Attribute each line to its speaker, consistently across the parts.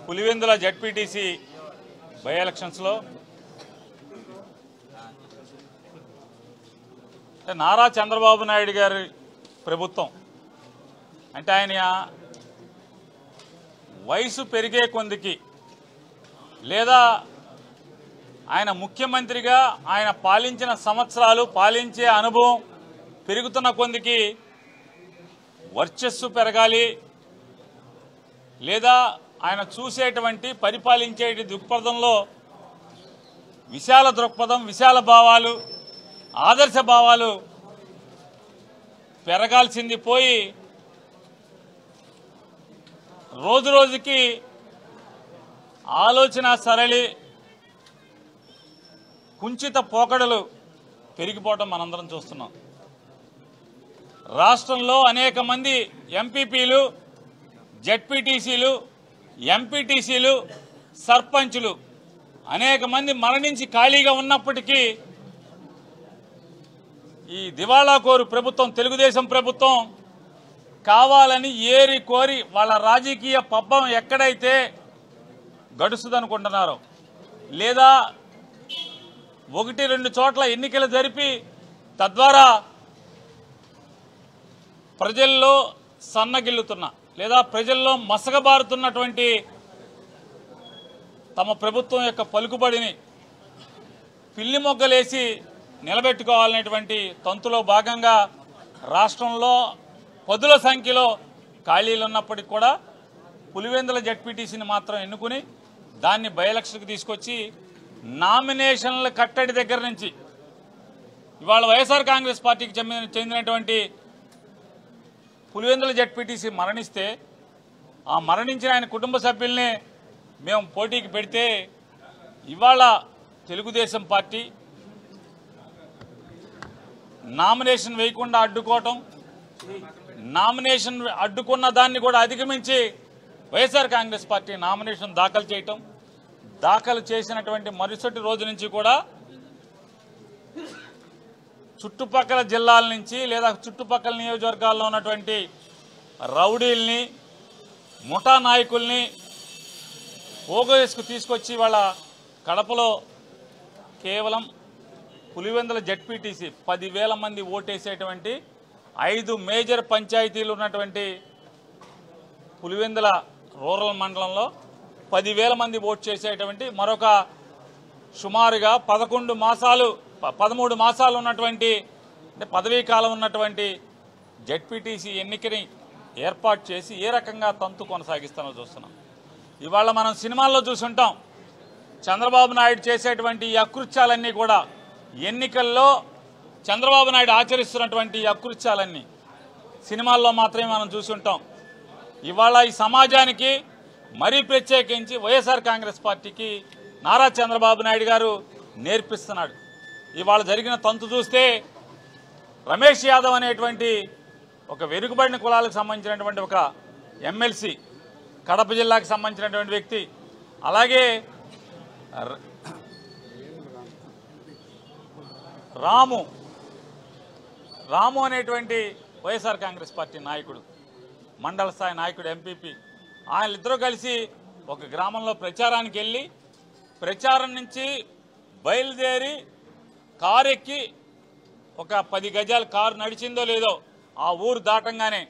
Speaker 1: Pulivendula ZPTC by ఎలక్షన్స్లో నారా చంద్రబాబు నాయుడు గారి ప్రభుత్వం అంటే ఆయన వయసు పెరిగే కొందికి లేదా ఆయన ముఖ్యమంత్రిగా ఆయన పాలించిన సంవత్సరాలు పాలించే అనుభవం పెరుగుతున్న కొందికి వర్చస్సు పెరగాలి లేదా ఆయన చూసేటువంటి పరిపాలించే దృక్పథంలో విశాల దృక్పథం విశాల భావాలు ఆదర్శ భావాలు పెరగాల్సింది పోయి రోజు రోజుకి ఆలోచన సరళి కుంచిత పోకడలు పెరిగిపోవడం మనందరం చూస్తున్నాం. రాష్ట్రంలో అనేక మంది ఎంపీపీలు జెడ్పీటీసీలు ఎంపీటీసీలు సర్పంచులు అనేక మంది మరణించి ఖాళీగా ఉన్నప్పటికీ ఈ దివాళా కోరు ప్రభుత్వం తెలుగుదేశం ప్రభుత్వం కావాలని ఏరి కోరి వాళ్ళ రాజకీయ పబ్బం ఎక్కడైతే గడుస్తుందనుకుంటున్నారో లేదా 1-2 చోట్ల ఎన్నికలు జరిపి తద్వారా ప్రజల్లో సన్నగిల్లుతున్న లేదా ప్రజల్లో మసకబారుతున్నటువంటి తమ ప్రభుత్వం యొక్క పలుకుబడిని పిల్లి మొగ్గలేసి నిలబెట్టుకోవాలనేటువంటి తంతులో భాగంగా రాష్ట్రంలో పదుల సంఖ్యలో ఖాళీలు ఉన్నప్పటికీ కూడా పులివెందుల జెడ్పీటీసీని మాత్రం ఎన్నుకుని దాన్ని బై ఎలక్షన్కి తీసుకొచ్చి నామినేషన్ల కట్టడి దగ్గర నుంచి ఇవాళ వైఎస్ఆర్ కాంగ్రెస్ పార్టీకి చెందినటువంటి పులివెందుల జెడ్పీటీసీ మరణిస్తే ఆ మరణించిన ఆయన కుటుంబ సభ్యుల్ని మేము పోటీకి పెడితే ఇవాళ తెలుగుదేశం పార్టీ నామినేషన్ వేయకుండా అడ్డుకోవటం నామినేషన్ అడ్డుకున్న దాన్ని కూడా అధిగమించి వైఎస్ఆర్ కాంగ్రెస్ పార్టీ నామినేషన్ దాఖలు చేయటం దాఖలు చేసినటువంటి మరుసటి రోజు నుంచి కూడా చుట్టుపక్కల జిల్లాల నుంచి లేదా చుట్టుపక్కల నియోజకవర్గాల్లో ఉన్నటువంటి రౌడీల్ని ముఠా నాయకుల్ని పోగేసుకు తీసుకొచ్చి వాళ్ళ కడపలో కేవలం పులివెందుల జెడ్పీటీసీ 10,000 మంది ఓటేసేటువంటి 5 మేజర్ పంచాయతీలు ఉన్నటువంటి పులివెందుల రూరల్ మండలంలో 10,000 మంది ఓటు చేసేటువంటి మరొక సుమారుగా 13 మాసాలు ఉన్నటువంటి అంటే పదవీ కాలం ఉన్నటువంటి జెడ్పీటీసీ ఎన్నికని ఏర్పాటు చేసి ఏ రకంగా తంతు కొనసాగిస్తానో చూస్తున్నాం. ఇవాళ మనం సినిమాల్లో చూసుంటాం చంద్రబాబు నాయుడు చేసేటువంటి ఈ అకృత్యాలన్నీ కూడా ఎన్నికల్లో చంద్రబాబు నాయుడు ఆచరిస్తున్నటువంటి అకృత్యాలన్నీ సినిమాల్లో మాత్రమే మనం చూసుంటాం. ఇవాళ ఈ సమాజానికి మరీ ప్రత్యేకించి వైఎస్ఆర్ కాంగ్రెస్ పార్టీకి నారా చంద్రబాబు నాయుడు గారు నేర్పిస్తున్నాడు. ఇవాళ జరిగిన తంతు చూస్తే రమేష్ యాదవ్ అనేటువంటి ఒక వెనుకబడిన కులాలకు సంబంధించినటువంటి ఒక ఎమ్మెల్సీ కడప జిల్లాకు సంబంధించినటువంటి వ్యక్తి అలాగే రాము అనేటువంటి వైఎస్ఆర్ కాంగ్రెస్ పార్టీ నాయకుడు మండల స్థాయి నాయకుడు ఎంపీపీ వాళ్ళిద్దరూ కలిసి ఒక గ్రామంలో ప్రచారానికి వెళ్ళి ప్రచారం నుంచి బయలుదేరి కారు ఎక్కి ఒక 10 గజాలు కారు నడిచిందో లేదో ఆ ఊరు దాటంగానే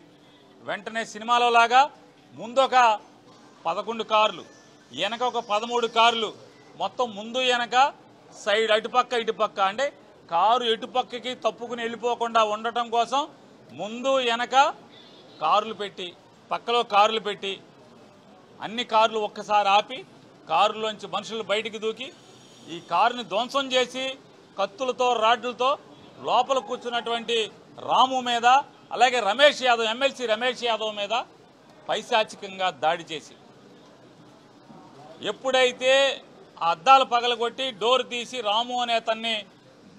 Speaker 1: వెంటనే సినిమాలో లాగా ముందొక 11 కార్లు వెనక ఒక 13 కార్లు మొత్తం ముందు వెనక సైడ్ అటుపక్క ఇటుపక్క అంటే కారు ఎటుపక్కకి తప్పుకుని వెళ్ళిపోకుండా ఉండటం కోసం ముందు వెనక కార్లు పెట్టి పక్కలో కార్లు పెట్టి అన్ని కార్లు ఒక్కసారి ఆపి కారులోంచి మనుషులు బయటికి దూకి ఈ కారుని ధ్వంసం చేసి కత్తులతో రాడ్లతో లోపల కూర్చున్నటువంటి రాము మీద అలాగే రమేష్ యాదవ్ ఎమ్మెల్సీ రమేష్ యాదవ్ మీద పైశాచికంగా దాడి చేసి ఎప్పుడైతే ఆ అద్దాలు పగలగొట్టి డోర్ తీసి రాము అనే అతన్ని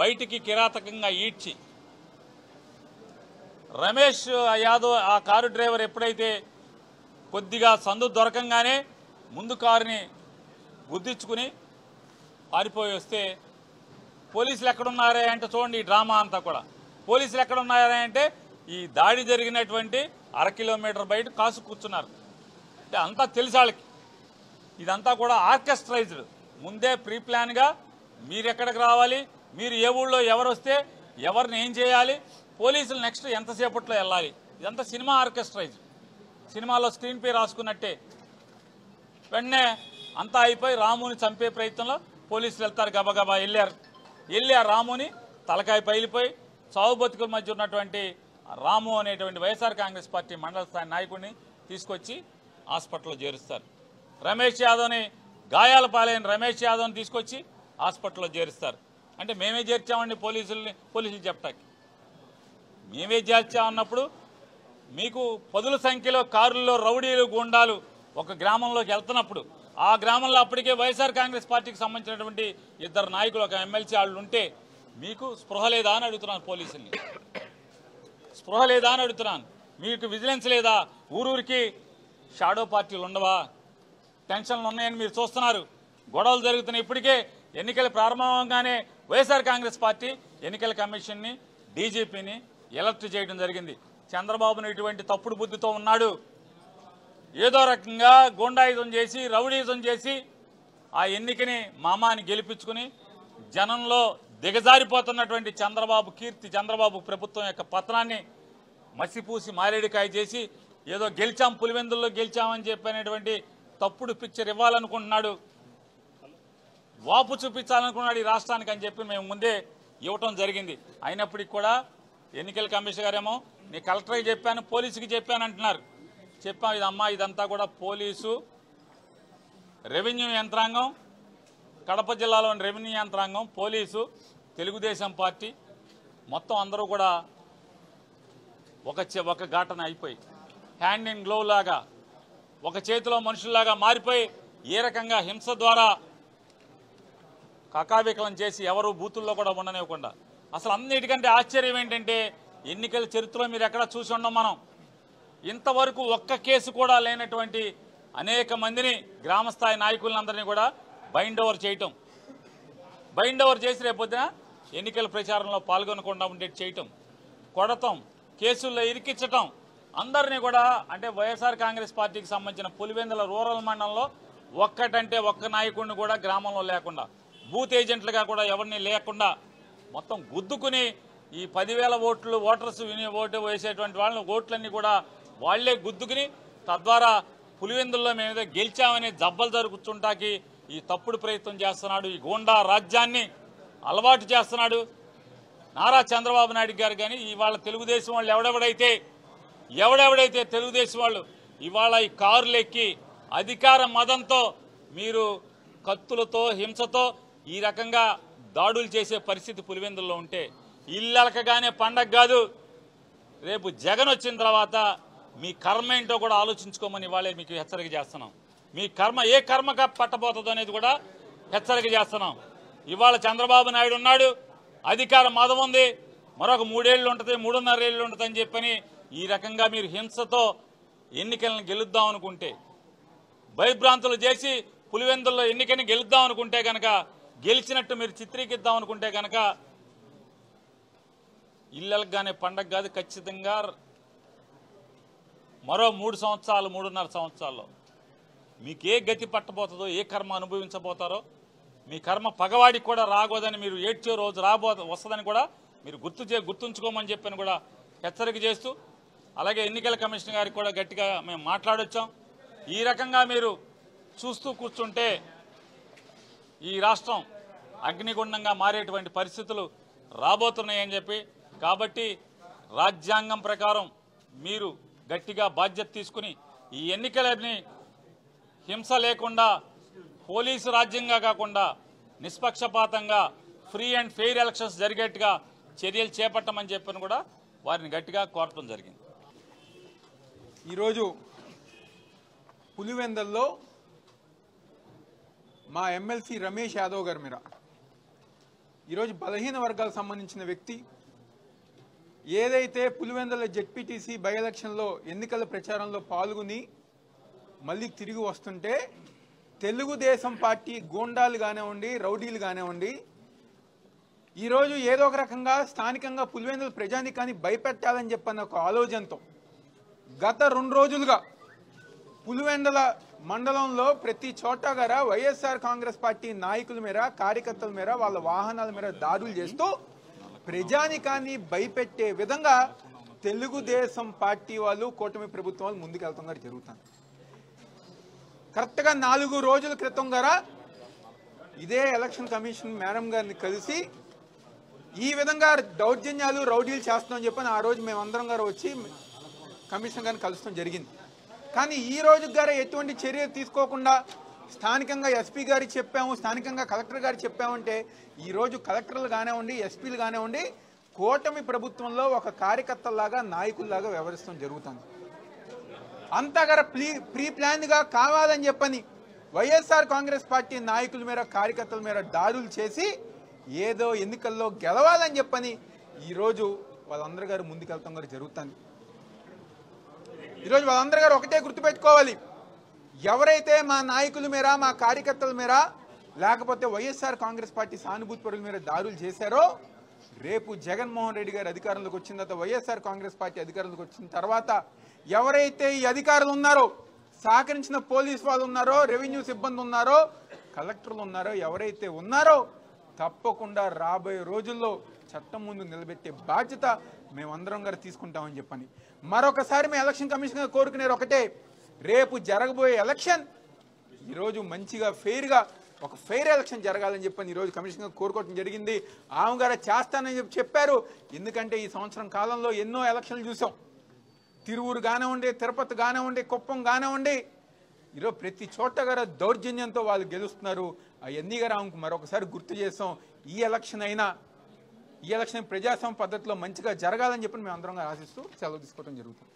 Speaker 1: బయటికి కిరాతకంగా ఈడ్చి రమేష్ యాదవ్ ఆ కారు డ్రైవర్ ఎప్పుడైతే కొద్దిగా సందు దొరకంగానే ముందు కారుని గుద్దించుకుని పారిపోయి వస్తే పోలీసులు ఎక్కడున్నారే అంటే చూడండి ఈ డ్రామా అంతా కూడా పోలీసులు ఎక్కడున్నారే అంటే ఈ దాడి జరిగినటువంటి 1/2 కిలోమీటర్ బయట కాసు కూర్చున్నారు. అంటే అంతా తెలిసి వాళ్ళకి ఇదంతా కూడా ఆర్కెస్ట్రైజ్డ్, ముందే ప్రీ ప్లాన్గా మీరు ఎక్కడికి రావాలి, మీరు ఏ ఊళ్ళో ఎవరు వస్తే ఎవరిని ఏం చేయాలి, పోలీసులు నెక్స్ట్ ఎంతసేపట్లో వెళ్ళాలి, ఇదంతా సినిమా ఆర్కెస్ట్రైజ్. సినిమాలో స్క్రీన్ ప్లే రాసుకున్నట్టే. వెంటనే అంతా అయిపోయి రాముని చంపే ప్రయత్నంలో పోలీసులు వెళ్తారు, గబగబా వెళ్ళి ఆ రాముని తలకాయ పైలిపోయి చావు బతుకుల మధ్య ఉన్నటువంటి రాము అనేటువంటి వైఎస్ఆర్ కాంగ్రెస్ పార్టీ మండల స్థాయి నాయకుడిని తీసుకొచ్చి హాస్పిటల్లో చేరుస్తారు. రమేష్ యాదవ్ని గాయాల పాలైన రమేష్ యాదవ్ని తీసుకొచ్చి హాస్పిటల్లో చేరుస్తారు. అంటే మేమే చేర్చామండి పోలీసులు చెప్పటానికి. మేమే చేర్చామన్నప్పుడు మీకు పదుల సంఖ్యలో కారుల్లో రౌడీలు గుండాలు ఒక గ్రామంలోకి వెళ్తున్నప్పుడు ఆ గ్రామంలో అప్పటికే వైఎస్ఆర్ కాంగ్రెస్ పార్టీకి సంబంధించినటువంటి 2 నాయకులు, ఒక ఎమ్మెల్సీ వాళ్ళు ఉంటే మీకు స్పృహ లేదా అని అడుగుతున్నాను. పోలీసుల్ని స్పృహ లేదా అని అడుగుతున్నాను. మీకు విజిలెన్స్ లేదా? ఊరూరికి షాడో పార్టీలు ఉండవా? టెన్షన్లు ఉన్నాయని మీరు చూస్తున్నారు. గొడవలు జరుగుతున్నాయి. ఇప్పటికే ఎన్నికల ప్రారంభంగానే వైఎస్ఆర్ కాంగ్రెస్ పార్టీ ఎన్నికల కమిషన్ని, డీజీపీని ఎలర్ట్ చేయడం జరిగింది. చంద్రబాబును ఇటువంటి తప్పుడు బుద్ధితో ఉన్నాడు, ఏదో రకంగా గూండాయుధం చేసి రౌడీయుధం చేసి ఆ ఎన్నికని మామాని గెలిపించుకుని జనంలో దిగజారిపోతున్నటువంటి చంద్రబాబు కీర్తి, చంద్రబాబు ప్రభుత్వం యొక్క పతనాన్ని మసిపూసి మారేడికాయ చేసి ఏదో గెలిచాం, పులివెందుల్లో గెలిచామని చెప్పినటువంటి తప్పుడు పిక్చర్ ఇవ్వాలనుకుంటున్నాడు, వాపు చూపించాలనుకున్నాడు ఈ రాష్ట్రానికి అని చెప్పి మేము ముందే ఇవ్వటం జరిగింది. అయినప్పటికీ కూడా ఎన్నికల కమిషన్ గారేమో నీ కలెక్టర్కి చెప్పాను, పోలీసుకి చెప్పాను అంటున్నారు. చెప్పాం, ఇదమ్మా ఇదంతా కూడా పోలీసు, రెవెన్యూ యంత్రాంగం, కడప జిల్లాలోని రెవెన్యూ యంత్రాంగం, పోలీసు, తెలుగుదేశం పార్టీ మొత్తం అందరూ కూడా ఒక ఘటన అయిపోయి హ్యాండ్ ఇన్ గ్లోవ్ లాగా ఒక చేతిలో మనుషుల్లాగా మారిపోయి ఏ రకంగా హింస ద్వారా కకావికలం చేసి ఎవరు బూతుల్లో కూడా ఉండనివ్వకుండా. అసలు అన్నిటికంటే ఆశ్చర్యం ఏంటంటే ఎన్నికల చరిత్రలో మీరు ఎక్కడ చూసి ఉండం మనం, ఇంతవరకు ఒక్క కేసు కూడా లేనటువంటి అనేక మందిని గ్రామస్థాయి నాయకులందరినీ కూడా బైండ్ ఓవర్ చేయటం, బైండ్ ఓవర్ చేసి రేపొద్దున ఎన్నికల ప్రచారంలో పాల్గొనకుండా ఉండేది చేయటం, కొడటం, కేసుల్లో ఇరికించటం, అందరినీ కూడా. అంటే వైఎస్ఆర్ కాంగ్రెస్ పార్టీకి సంబంధించిన పులివెందుల రూరల్ మండలంలో ఒక్కటంటే ఒక్క నాయకుడిని కూడా గ్రామంలో లేకుండా, బూత్ ఏజెంట్లుగా కూడా ఎవరిని లేకుండా మొత్తం గుద్దుకుని ఈ 10,000 ఓట్లు ఓటర్స్ ఓటు వేసేటువంటి వాళ్ళని ఓట్లన్నీ కూడా వాళ్లే గుద్దుకుని తద్వారా పులివెందుల్లో మేము గెలిచామని జబ్బలు జరుగుతుంటాకి ఈ తప్పుడు ప్రయత్నం చేస్తున్నాడు. ఈ గూండా రాజ్యాన్ని అలవాటు చేస్తున్నాడు నారా చంద్రబాబు నాయుడు గారు. కానీ ఇవాళ తెలుగుదేశం వాళ్ళు ఎవడెవడైతే తెలుగుదేశం వాళ్ళు ఇవాళ ఈ కారులు ఎక్కి అధికార మదంతో మీరు కత్తులతో హింసతో ఈ రకంగా దాడులు చేసే పరిస్థితి పులివెందుల్లో ఉంటే ఇల్లలకగానే పండగ కాదు. రేపు జగన్ వచ్చిన తర్వాత మీ కర్మ ఏంటో కూడా ఆలోచించుకోమని ఇవాళే మీకు హెచ్చరిక చేస్తున్నాం. మీ కర్మ ఏ కర్మగా పట్టబోతుందో అనేది కూడా హెచ్చరిక చేస్తున్నాం. ఇవాళ చంద్రబాబు నాయుడు ఉన్నాడు, అధికార మదం ఉంది, మరొక 3 ఏళ్ళు ఉంటుంది, 3.5 ఏళ్ళు ఉంటుంది అని చెప్పని ఈ రకంగా మీరు హింసతో ఎన్నికలను గెలుద్దాం అనుకుంటే, భయభ్రాంతులు చేసి పులివెందుల్లో ఎన్నికని గెలుద్దాం అనుకుంటే కనుక, గెలిచినట్టు మీరు చిత్రీకరిద్దాం అనుకుంటే కనుక ఇళ్ళగానే పండగ కాదు. ఖచ్చితంగా మరో 3 సంవత్సరాలు 3.5 సంవత్సరాల్లో మీకు ఏ గతి పట్టబోతుందో, ఏ కర్మ అనుభవించబోతారో, మీ కర్మ పగవాడికి కూడా రాగోదని, మీరు ఏడ్చే రోజు వస్తుందని కూడా మీరు గుర్తుంచుకోమని చెప్పని కూడా హెచ్చరిక చేస్తూ, అలాగే ఎన్నికల కమిషన్ గారికి కూడా గట్టిగా మేము మాట్లాడొచ్చాం. ఈ రకంగా మీరు చూస్తూ కూర్చుంటే ఈ రాష్ట్రం అగ్నిగుండంగా మారేటువంటి పరిస్థితులు రాబోతున్నాయని చెప్పి, కాబట్టి రాజ్యాంగం ప్రకారం మీరు గట్టిగా బాధ్యత తీసుకుని ఈ ఎన్నికలని హింస లేకుండా, పోలీసు రాజ్యంగా కాకుండా నిష్పక్షపాతంగా ఫ్రీ అండ్ ఫెయిర్ ఎలక్షన్స్ జరిగేట్టుగా చర్యలు చేపట్టమని చెప్పని కూడా వారిని గట్టిగా కోరటం జరిగింది.
Speaker 2: ఈరోజు పులివెందుల్లో మా ఎమ్మెల్సీ రమేష్ యాదవ్ గారి మీద ఈరోజు బలహీన వర్గాలకు సంబంధించిన వ్యక్తి ఏదైతే పులివెందుల జెడ్పీటీసీ బై ఎలక్షన్లో ఎన్నికల ప్రచారంలో పాల్గొని మళ్ళీ తిరిగి వస్తుంటే తెలుగుదేశం పార్టీ గూండాలు కానివ్వండి, రౌడీలు కానివ్వండి, ఈరోజు ఏదో ఒక రకంగా స్థానికంగా పులివెందుల ప్రజానికాన్ని భయపెట్టాలని చెప్పన్న ఒక ఆలోచనతో గత 2 రోజులుగా పులివెందుల మండలంలో ప్రతి చోట గారా వైఎస్ఆర్ కాంగ్రెస్ పార్టీ నాయకుల మేర కార్యకర్తల మేర వాళ్ళ వాహనాల మేర దాడులు చేస్తూ ప్రజానికాన్ని భయపెట్టే విధంగా తెలుగుదేశం పార్టీ వాళ్ళు కూటమి ప్రభుత్వం వాళ్ళు ముందుకెళ్తాం గారు జరుగుతుంది. కరెక్ట్గా 4 రోజుల క్రితం గారా ఇదే ఎలక్షన్ కమిషన్ మేడం గారిని కలిసి ఈ విధంగా దౌర్జన్యాలు రౌడీలు చేస్తున్నామని చెప్పని ఆ రోజు మేమందరం గారు వచ్చి కమిషన్ గారిని కలుస్తాం జరిగింది. కానీ ఈ రోజు గారు ఎటువంటి చర్య తీసుకోకుండా స్థానికంగా ఎస్పీ గారికి చెప్పాము, స్థానికంగా కలెక్టర్ గారికి చెప్పామంటే ఈరోజు కలెక్టర్లు కానివ్వండి, ఎస్పీలు కానివ్వండి కూటమి ప్రభుత్వంలో ఒక కార్యకర్తలాగా నాయకుల్లాగా వ్యవహరిస్తాం జరుగుతుంది. అంతా గారు ప్రీ ప్లాన్గా కావాలని చెప్పని వైఎస్ఆర్ కాంగ్రెస్ పార్టీ నాయకుల మేర కార్యకర్తల మేర దాడులు చేసి ఏదో ఎన్నికల్లో గెలవాలని చెప్పని ఈరోజు వాళ్ళందరూ గారు ముందుకెళ్తాం గారు జరుగుతుంది. ఈరోజు వాళ్ళందరూ గారు ఒకటే గుర్తుపెట్టుకోవాలి, ఎవరైతే మా నాయకుల మేర మా కార్యకర్తల మేర లేకపోతే వైఎస్ఆర్ కాంగ్రెస్ పార్టీ సానుభూతి పరుల మేర దాడులు చేశారో రేపు జగన్మోహన్ రెడ్డి గారు అధికారంలోకి వచ్చిన తర్వాత వైఎస్ఆర్ కాంగ్రెస్ పార్టీ అధికారంలోకి వచ్చిన తర్వాత ఎవరైతే ఈ అధికారులు ఉన్నారో, సహకరించిన పోలీస్ వాళ్ళు ఉన్నారో, రెవెన్యూ సిబ్బంది ఉన్నారో, కలెక్టర్లు ఉన్నారో, ఎవరైతే ఉన్నారో తప్పకుండా రాబోయే రోజుల్లో చట్టం ముందు నిలబెట్టే బాధ్యత మేమందరం గారు తీసుకుంటామని చెప్పని మరొకసారి మేము ఎలక్షన్ కమిషన్ కోరుకునేది ఒకటే, రేపు జరగబోయే ఎలక్షన్ ఈరోజు మంచిగా ఒక ఫెయిర్ ఎలక్షన్ జరగాలని చెప్పని ఈరోజు కమిషన్ కోరుకోవడం జరిగింది. ఆమె గారు చేస్తానని చెప్పారు. ఎందుకంటే ఈ సంవత్సరం కాలంలో ఎన్నో ఎలక్షన్లు చూసాం. తిరువురు కానివ్వండి, తిరుపతి కానివ్వండి, కుప్పం కానివ్వండి, ఈరోజు ప్రతి చోట గారు దౌర్జన్యంతో వాళ్ళు గెలుస్తున్నారు. అవన్నీ గారు ఆమెకు మరొకసారి గుర్తు చేస్తాం. ఈ ఎలక్షన్ ప్రజాస్వామ్య పద్ధతిలో మంచిగా జరగాలని చెప్పి మేము అందరం ఆశిస్తూ సెలవు తీసుకోవడం జరుగుతుంది.